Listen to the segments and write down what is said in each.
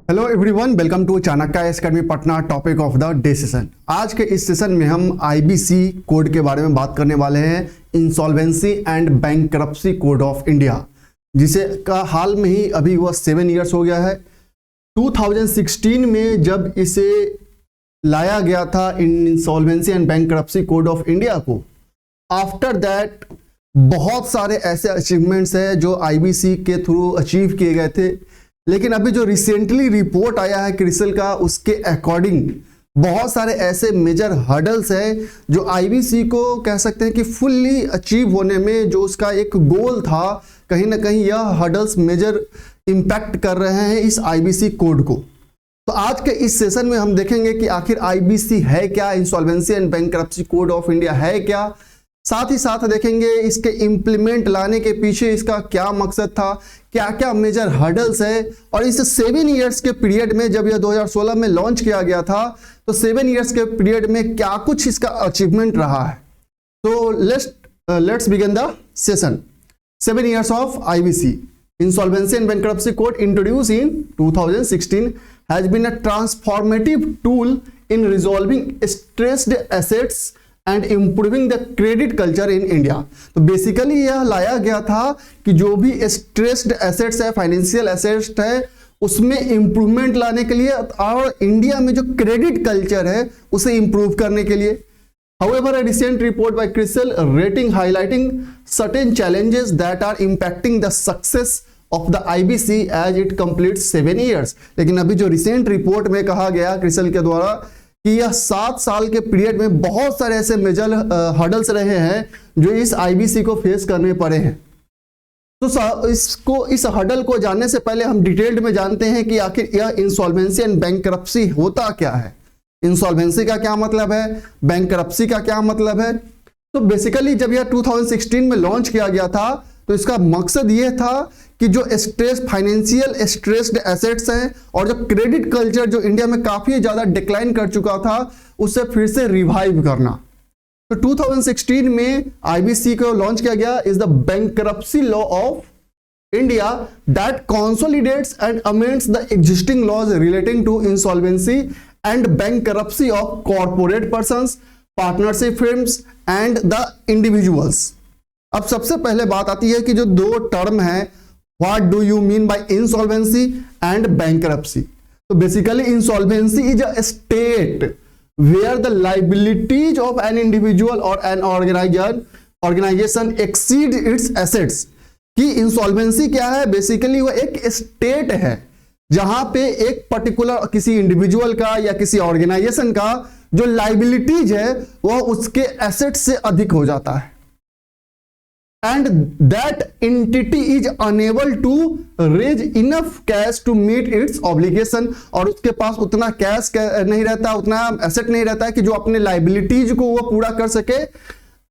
Hello everyone, welcome to Chanakya academy Patna. Topic of the day session. आज के इस session में हम आईबीसी कोड के बारे में बात करने वाले हैं, insolvency and bankruptcy code of India, जिसे का हाल में ही अभी वह 7 ईयर्स हो गया है। 2016 में जब इसे लाया गया था insolvency and bankruptcy code of India को, आफ्टर दैट बहुत सारे ऐसे अचीवमेंट्स हैं जो आईबीसी के थ्रू अचीव किए गए थे। लेकिन अभी जो रिसेंटली रिपोर्ट आया है क्रिसिल का, उसके अकॉर्डिंग बहुत सारे ऐसे मेजर हर्डल्स हैं जो आईबीसी को कह सकते हैं कि फुल्ली अचीव होने में जो उसका एक गोल था, कहीं ना कहीं यह हर्डल्स मेजर इंपैक्ट कर रहे हैं इस आईबीसी कोड को। तो आज के इस सेशन में हम देखेंगे कि आखिर आईबीसी है क्या, insolvency and bankruptcy code of India है क्या। साथ ही साथ देखेंगे इसके इम्प्लीमेंट लाने के पीछे इसका क्या मकसद था, क्या क्या मेजर हर्डल्स है, और इस 7 इयर्स के पीरियड में जब यह 2016 में लॉन्च किया गया था तो 7 इयर्स के पीरियड में क्या कुछ इसका अचीवमेंट रहा है। तो let's begin the session. 7 years of IBC insolvency and bankruptcy code introduce in 2016 has been a transformative tool in resolving stressed assets and improving the credit culture in India. तो basically यह लाया गया था कि जो भी स्ट्रेस्ड एसेट्स है, financial assets है, उसमें इंप्रूवमेंट लाने के लिए और इंडिया में जो क्रेडिट कल्चर है उसे इंप्रूव करने के लिए। However, a recent report by CRISIL rating highlighting certain challenges that are impacting the success of the IBC as it completes 7 years। लेकिन अभी जो रिसेंट रिपोर्ट में कहा गया CRISIL के द्वारा कि यह 7 साल के पीरियड में बहुत सारे ऐसे मेजर हर्डल्स रहे हैं जो इस आईबीसी को फेस करने पड़े हैं। तो इस हर्डल को जानने से पहले हम डिटेल्ड में जानते हैं कि आखिर यह इंसॉल्वेंसी एंड बैंकरप्सी होता क्या है, इंसॉल्वेंसी का क्या मतलब है, बैंकरप्सी का क्या मतलब है। तो बेसिकली जब यह 2016 में लॉन्च किया गया था तो इसका मकसद यह था कि जो फाइनेंशियल स्ट्रेस्ड एसेट्स हैं और जो क्रेडिट कल्चर जो इंडिया में काफी ज्यादा डिक्लाइन कर चुका था उसे फिर से रिवाइव करना। तो 2016 में आईबीसी को लॉन्च किया गया is the bankruptcy law of India that consolidates and amends the existing laws relating to insolvency and bankruptcy of corporate persons, partnership firms and the individuals. अब सबसे पहले बात आती है कि जो दो टर्म है, what do you mean by insolvency and bankruptcy. तो basically insolvency is a state where the liabilities of an individual और an organization exceed its assets. कि इंसॉल्वेंसी क्या है, बेसिकली वो एक स्टेट है जहां पे एक पर्टिकुलर किसी इंडिविजुअल का या किसी ऑर्गेनाइजेशन का जो लाइबिलिटीज है वह उसके एसेट से अधिक हो जाता है, and that entity is unable to raise enough cash to meet its obligation। और उसके पास उतना कैश नहीं रहता, उतना एसेट नहीं रहता है कि जो अपने लाइबिलिटीज को वो पूरा कर सके,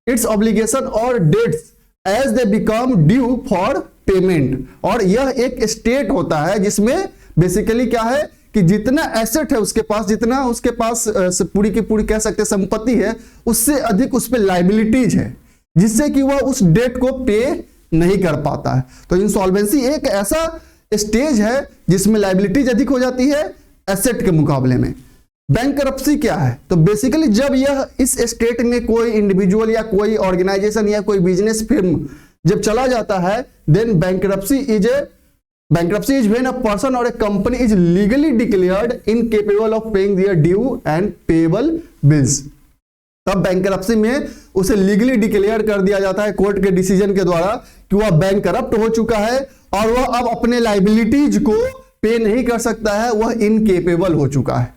इट्स ऑब्लिगेशन और debts as they become due for payment. और यह एक स्टेट होता है जिसमें बेसिकली क्या है कि जितना एसेट है उसके पास, जितना उसके पास पूरी की पूरी कह सकते संपत्ति है, उससे अधिक उस पर लाइबिलिटीज है जिससे कि वह उस डेट को पे नहीं कर पाता है। तो इंसॉल्वेंसी एक ऐसा स्टेज है जिसमें लायबिलिटीज अधिक हो जाती है एसेट के मुकाबले में। बैंकरप्सी क्या है, तो बेसिकली जब यह इस स्टेट में कोई इंडिविजुअल या कोई ऑर्गेनाइजेशन या कोई बिजनेस फर्म जब चला जाता है, then bankruptcy is when a person और a company is legally declared incapable of paying their due and payable bills. तब बैंकरप्सी में उसे लीगली डिक्लेयर कर दिया जाता है कोर्ट के डिसीजन के द्वारा कि वह बैंकरप्ट हो चुका है और वह अब अपने लाइबिलिटीज को पे नहीं कर सकता है, वह इनकेपेबल हो चुका है।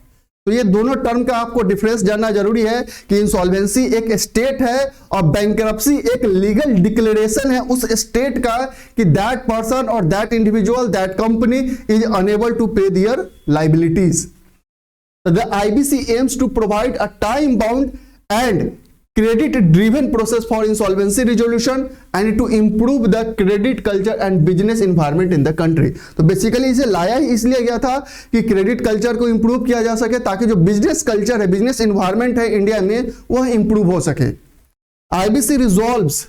तो ये दोनों टर्म का आपको डिफरेंस जानना जरूरी है कि इंसॉल्वेंसी एक स्टेट है और बैंकरप्सी एक लीगल डिक्लेरेशन है उस स्टेट का कि दैट पर्सन और that individual, that company is unable to pay their liabilities. The IBC aims to provide a time bound and credit driven process for insolvency resolution and to improve the credit culture and business environment in the country। तो basically इसे लाया ही इसलिए गया था कि credit culture को improve किया जा सके ताकि जो बिजनेस कल्चर है, बिजनेस एनवायरनमेंट है इंडिया में, वह इंप्रूव हो सके। IBC resolves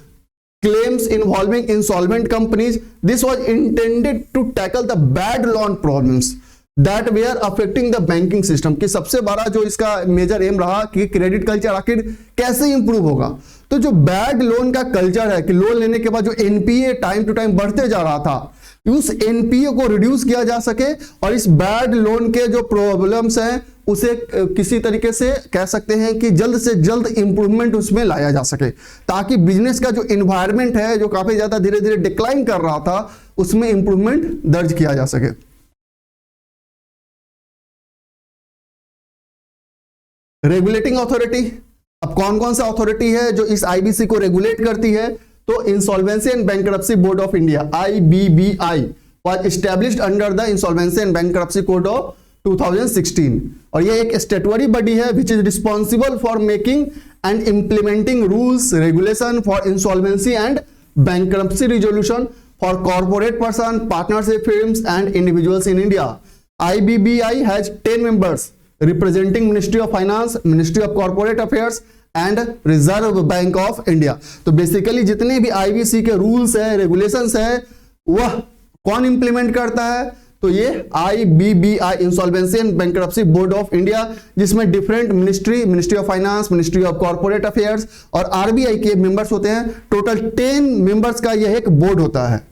claims involving insolvent companies. This was intended to tackle the bad loan problems that we are affecting the banking system, कि सबसे बड़ा जो इसका मेजर एम रहा कि क्रेडिट कल्चर आखिर कैसे इंप्रूव होगा। तो जो बैड लोन का कल्चर है कि लोन लेने के बाद जो एनपीए टाइम टू टाइम बढ़ते जा रहा था, उस एनपीए को रिड्यूस किया जा सके और इस बैड लोन के जो प्रॉब्लम्स हैं उसे किसी तरीके से कह सकते हैं कि जल्द से जल्द इंप्रूवमेंट उसमें लाया जा सके, ताकि बिजनेस का जो एनवायरनमेंट है जो काफी ज्यादा धीरे धीरे डिक्लाइन कर रहा था उसमें इंप्रूवमेंट दर्ज किया जा सके। रेगुलेटिंग अथॉरिटी, अब कौन कौन सा अथॉरिटी है जो इस आईबीसी को रेगुलेट करती है? तो insolvency and bankruptcy board of India IBBI was established under the Insolvency and Bankruptcy Code of 2016 और ये एक स्टेटुटरी बॉडी है which is responsible for making and implementing rules regulation for insolvency and bankruptcy resolution for corporate person, partnership firms and individuals in India. IBBI has 10 members representing Ministry of Finance, Ministry of Corporate Affairs and reserve bank of India. तो basically जितने भी IBC के rules है, regulations है, वह कौन implement करता है? तो ये IBBI insolvency and bankruptcy board of India, जिसमें different ministry of finance, ministry of corporate affairs और आरबीआई के मेंबर्स होते हैं। टोटल 10 मेंबर्स का यह एक बोर्ड होता है।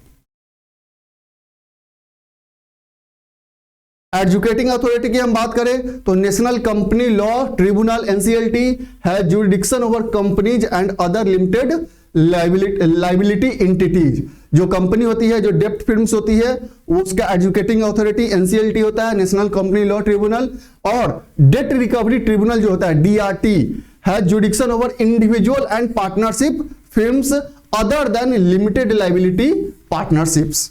एजुकेटिंग अथॉरिटी की हम बात करें तो national company law tribunal NCLT है jurisdiction over companies and other limited liability entities. जो कंपनी होती है, जो डेप्ट फिर्म्स होती है, उसका एजुकेटिंग अथॉरिटी NCLT होता है, नेशनल कंपनी लॉ ट्रिब्यूनल। और डेट रिकवरी ट्रिब्यूनल जो होता है DRT है jurisdiction over individual and partnership firms other than limited liability partnerships.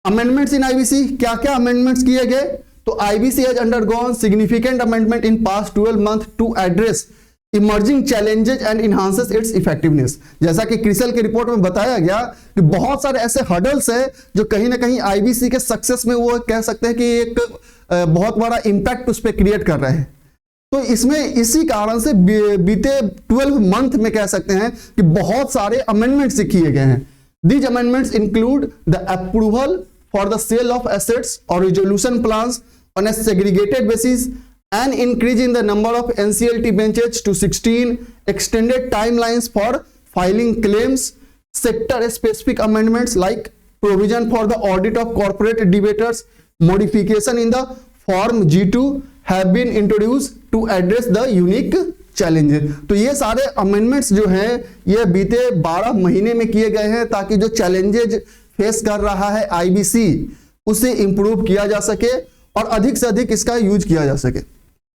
Amendments in IBC, क्या क्या अमेंडमेंट्स किए गए? तो IBC has undergone significant amendment in past 12 month to address emerging challenges and enhances its effectiveness. जैसा कि क्रिसल की report में बताया गया कि बहुत सारे ऐसे हर्डल्स है जो कहीं ना कहीं आईबीसी के सक्सेस में वो कह सकते हैं कि एक बहुत बड़ा इंपैक्ट उस पर क्रिएट कर रहे हैं। तो इसमें इसी कारण से बीते 12 मंथ में कह सकते हैं कि बहुत सारे अमेंडमेंट्स किए गए हैं। These amendments include the approval for the sale of assets or resolution plans on a segregated basis, an increase in the number of NCLT benches to 16, extended timelines for filing claims, sector-specific amendments like provision for the audit of corporate debtors, modification in the Form G2 have been introduced to address the unique challenges. तो ये सारे amendments जो हैं ये बीते 12 महीने में किए गए हैं ताकि जो चैलेंजेज फेस कर रहा है आईबीसी उसे इंप्रूव किया जा सके और अधिक से अधिक इसका यूज किया जा सके।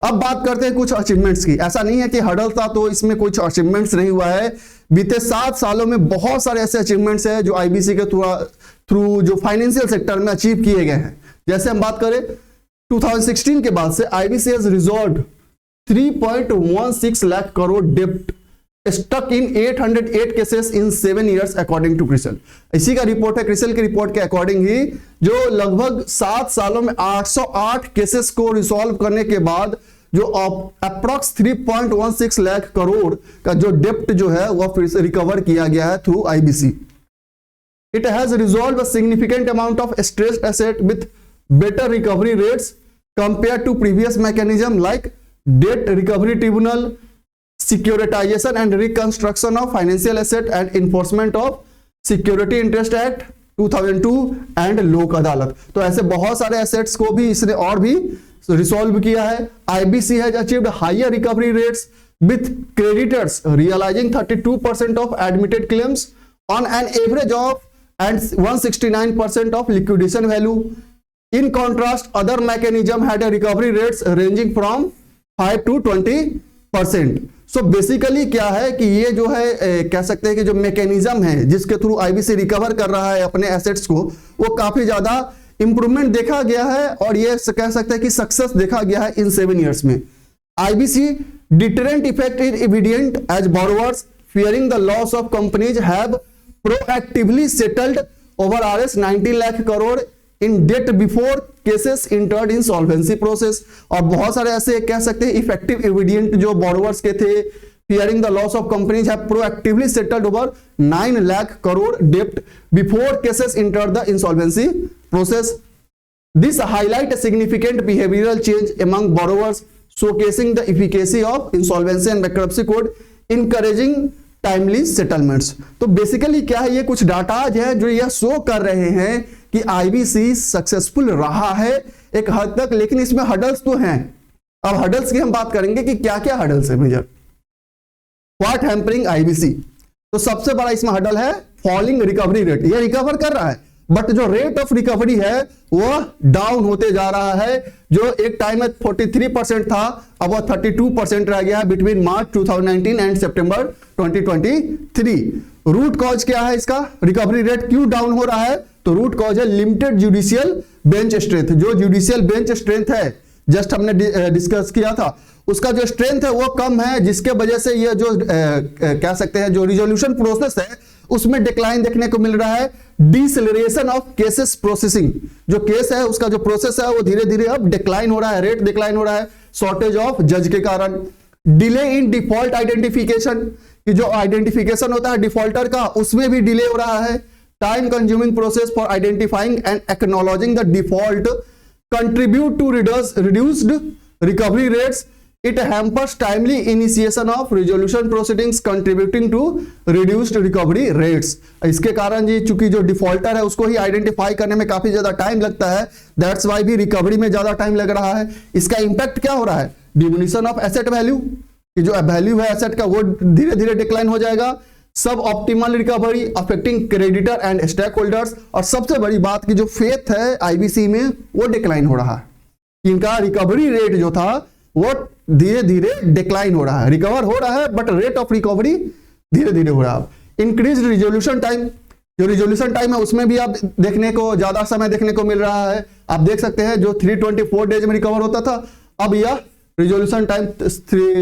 अब बात करते हैं कुछ अचीवमेंट्स की। ऐसा नहीं है कि हडल था तो इसमें कुछ अचीवमेंट्स नहीं हुआ है। बीते 7 सालों में बहुत सारे ऐसे अचीवमेंट्स हैं जो आईबीसी के थ्रू जो फाइनेंशियल सेक्टर में अचीव किए गए हैं। जैसे हम बात करें 2016 के बाद से IBC has resolved 3.16 lakh crore डेप्ट stuck in 808 cases in 7 years according to CRISIL. इसी का रिपोर्ट है, क्रिसल की रिपोर्ट के अकॉर्डिंग ही जो लगभग 7 सालों में 808 केसेस को रिसॉल्व करने के बाद जो अप्रॉक्स 3.16 लाख करोड़ का जो डेप्ट जो है वह फिर से रिकवर किया गया है through IBC. It has resolve a significant amount of stressed asset with better recovery rates compare to previous mechanism like debt recovery tribunal, securitization and reconstruction of financial asset and enforcement of security interest act 2002 and लोक अदालत। तो ऐसे बहुत सारे assets को भी इसने और भी रिसॉल्व किया है। IBC has achieved higher recovery rates with creditors realising 32% of admitted claims on an average of and 169% of liquidation value. In contrast other mechanism had a recovery rates ranging from 5 to 20%। So basically क्या है कि ये जो है कह सकते हैं कि जो मैकेनिज्म है जिसके थ्रू आईबीसी रिकवर कर रहा है अपने एसेट्स को वो काफी ज्यादा इंप्रूवमेंट देखा गया है और ये कह सकते हैं कि सक्सेस देखा गया है इन 7 years में। IBC deterrent effect is evident as borrowers fearing the loss of companies have proactively settled over Rs 90 lakh crore in debt before cases entered in solvency process। और बहुत सारे ऐसे कह सकते हैं इफेक्टिव एविडेंट जो borrowers के थे fearing the loss of companies have proactively settled over 9 lakh crore debt before cases entered the insolvency process। This highlight significant behavioural change among borrowers showcasing the efficacy of insolvency and bankruptcy code encouraging timely settlements. तो basically क्या है, ये कुछ datas है जो यह show कर रहे हैं कि आईबीसी सक्सेसफुल रहा है एक हद तक, लेकिन इसमें हडल्स तो हैं। अब हडल्स की हम बात करेंगे कि क्या क्या हडल्स है मेजर, व्हाट हैम्परिंग आईबीसी। तो सबसे बड़ा इसमें हडल है फॉलिंग रिकवरी रेट। ये रिकवर कर रहा है बट जो रेट ऑफ रिकवरी है वो डाउन होते जा रहा है। जो एक टाइम में 43% था, अब वो 32% रह गया है between March 2019 and September 2023। Root cause क्या है इसका, रिकवरी रेट क्यों डाउन हो रहा है? तो रूट कॉज है लिमिटेड जुडिशियल बेंच स्ट्रेंथ। जो जुडिशियल बेंच स्ट्रेंथ है, जस्ट हमने डिस्कस किया था, उसका जो स्ट्रेंथ है वो कम है, जिसके वजह से ये जो कह सकते हैं जो रिजोल्यूशन प्रोसेस है उसमें डिक्लाइन देखने को मिल रहा है। डिसेलरेशन ऑफ केसेस प्रोसेसिंग, जो केस है उसका जो प्रोसेस है वो धीरे धीरे अब डिक्लाइन हो रहा है, रेट डिक्लाइन हो रहा है शॉर्टेज ऑफ जज के कारण। डिले इन डिफॉल्ट आइडेंटिफिकेशन, कि जो आइडेंटिफिकेशन होता है डिफॉल्टर का उसमें भी डिले हो रहा है। Time consuming process for identifying and acknowledging the default contribute to reduced recovery rates. It hampers timely initiation of resolution proceedings contributing to reduced recovery rates। इसके कारण जी चूंकि जो डिफॉल्टर है उसको ही आइडेंटिफाई करने में काफी ज्यादा टाइम लगता है, दैट्स वाई भी रिकवरी में ज्यादा टाइम लग रहा है। इसका इंपैक्ट क्या हो रहा है, डिमिनिशन ऑफ एसेट वैल्यू, कि जो वैल्यू है एसेट का वो धीरे धीरे डिक्लाइन हो जाएगा। Suboptimal recovery affecting creditor and stakeholders. और सबसे बड़ी बात की जो फेथ है आईबीसी में वो डिक्लाइन हो रहा है। इनका रिकवरी रेट जो था वो धीरे धीरे डिक्लाइन हो रहा है, रिकवर हो रहा है बट रेट ऑफ रिकवरी धीरे धीरे हो रहा है। इंक्रीज रिजोल्यूशन टाइम, जो रिजोल्यूशन टाइम है उसमें भी आप देखने को ज्यादा समय देखने को मिल रहा है। आप देख सकते हैं जो 324 डेज में रिकवर होता था, अब यह रिजोल्यूशन टाइम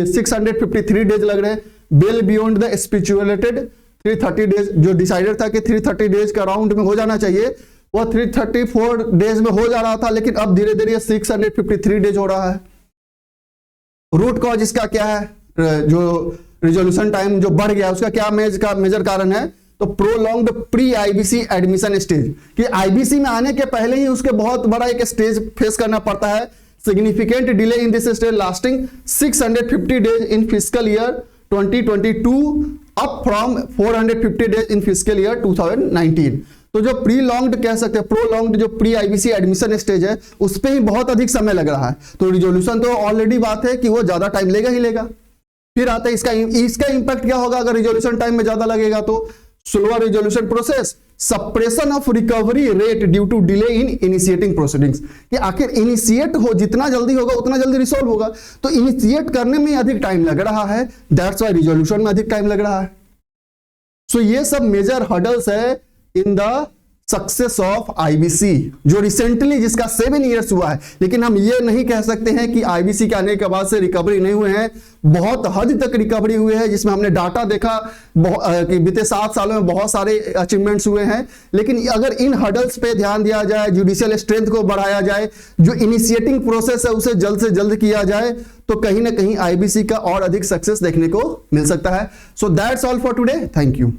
653 डेज लग रहे हैं। बेल बियॉन्ड द स्पिचुएटेड 330 डेज, जो डिसाइडेड था कि 330 डेज का राउंड में हो जाना चाहिए वो 334 डेज में हो जा रहा था, लेकिन अब धीरे धीरे 653 डेज हो रहा है। रूट कॉज इसका क्या है, जो रिजोल्यूशन टाइम जो बढ़ गया उसका क्या मेजर कारण है? तो prolonged pre IBC admission stage, कि आईबीसी में आने के पहले ही उसके बहुत बड़ा एक स्टेज फेस करना पड़ता है। Significant delay in this stage lasting 650 days in fiscal year 2022 up from 450 days in fiscal year 2019। तो जो प्रीलॉन्ग्ड कह सकते हैं, प्रोलॉन्ग्ड जो प्री आईबीसी एडमिशन स्टेज है उस पे ही बहुत अधिक समय लग रहा है। तो रिजोल्यूशन तो ऑलरेडी बात है कि वो ज्यादा टाइम लेगा ही लेगा। फिर आता है इसका इंपैक्ट क्या होगा अगर रिजोल्यूशन टाइम में ज्यादा लगेगा? तो slower resolution process, suppression of recovery rate due to delay in initiating proceedings, कि आखिर इनिशिएट हो जितना जल्दी होगा उतना जल्दी रिसोल्व होगा, तो इनिशिएट करने में अधिक टाइम लग रहा है, दैट्स व्हाई रिजोल्यूशन में अधिक टाइम लग रहा है। सो ये सब मेजर हर्डल्स है in the success of IBC, जो रिसेंटली जिसका 7 इयर्स हुआ है। लेकिन हम ये नहीं कह सकते हैं कि आईबीसी के आने के बाद से रिकवरी नहीं हुए हैं, बहुत हद तक रिकवरी हुए हैं, जिसमें हमने डाटा देखा कि बीते 7 सालों में बहुत सारे अचीवमेंट्स हुए हैं। लेकिन अगर इन हर्डल्स पे ध्यान दिया जाए, जुडिशियल स्ट्रेंथ को बढ़ाया जाए, जो इनिशिएटिंग प्रोसेस है उसे जल्द से जल्द किया जाए, तो कहीं ना कहीं आईबीसी का और अधिक सक्सेस देखने को मिल सकता है। So that's all for today, thank you.